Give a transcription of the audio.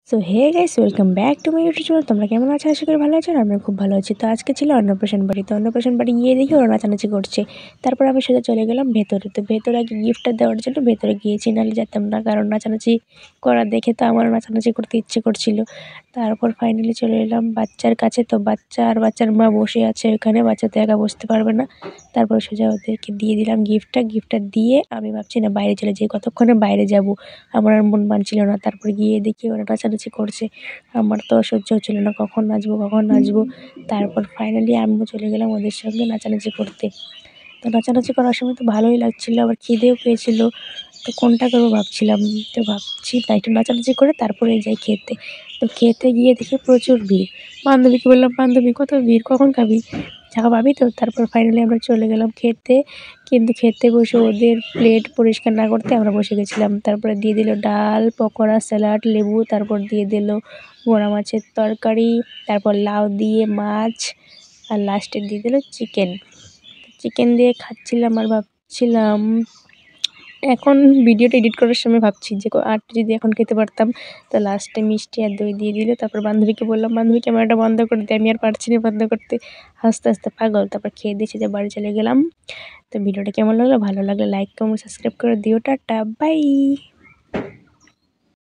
So hey guys, welcome back to my YouTube channel. তোমরা কেমন আছো? আশা করি ভালো আছো। আর আমি খুব ভালো আছি। তো আজকে ছিল অন্নপ্রাশন বাড়ি। তো অন্নপ্রাশন বাড়ি গিয়ে দেখি ওরা নাচানাচি করছে। তারপর আমি সোজা চলে গেলাম ভেতরে। তো ভেতরে আগে গিফটটা দেওয়ার জন্য ভেতরে গিয়েছি, নাহলে যেতাম না, কারণ নাচানাচি করা দেখে তো আমারও নাচানাচি করতে ইচ্ছে করছিল। তারপর ফাইনালি চলে এলাম বাচ্চার কাছে। তো বাচ্চা আর বাচ্চার মা বসে আছে ওখানে, বাচ্চা তো একা বসতে পারবে না। তারপর সোজা ওদেরকে দিয়ে দিলাম গিফটটা দিয়ে আমি ভাবছি না বাইরে চলে যাই, কতক্ষণে বাইরে যাব, আমার আর মন মানছিল না। তারপর গিয়ে দেখি ওরা নাচানাচি করছে, আমার তো সহ্য হচ্ছিল না, কখন নাচবো। তারপর ফাইনালি আমিও চলে গেলাম ওদের সঙ্গে নাচানাচি করতে। তো নাচানাচি করার সময় তো ভালোই লাগছিলো, আবার খিদেও পেয়েছিল। তো কোনটা করবো ভাবছিলাম, তো ভাবছি তাই একটু নাচানাচি করে তারপরে যাই খেতে। তো খেতে গিয়ে দেখি প্রচুর ভিড়। বান্ধবীকে বললাম, বান্ধবী কত ভিড়, কখন খাবি, টাকা পাবি তো? তারপর ফাইনালি আমরা চলে গেলাম খেতে। কিন্তু খেতে বসে ওদের প্লেট পরিষ্কার না করতে আমরা বসে গেছিলাম। তারপরে দিয়ে দিল ডাল, পকোড়া, স্যালাড, লেবু, তারপর দিয়ে দিল মোড়া মাছের তরকারি, তারপর লাউ দিয়ে মাছ, আর লাস্টে দিয়ে দিল চিকেন দিয়ে খাচ্ছিলাম। আর ভাবছিলাম, এখন ভিডিওটা এডিট করার সময় ভাবছি যে আরটা যদি এখন খেতে পারতাম। তো লাস্টে মিষ্টি আর দই দিয়ে দিল। তারপর বান্ধবীকে বললাম, বান্ধবী ক্যামেরাটা বন্ধ করে দে, আমি আর পারছি না বন্ধ করতে, হাসতে হাসতে পাগল। তারপর খেয়ে দিয়ে যে বাড়ি চলে গেলাম। তো ভিডিওটা কেমন লাগলো? ভালো লাগলে লাইক কমেন্ট সাবস্ক্রাইব করে দিও। Tata, by.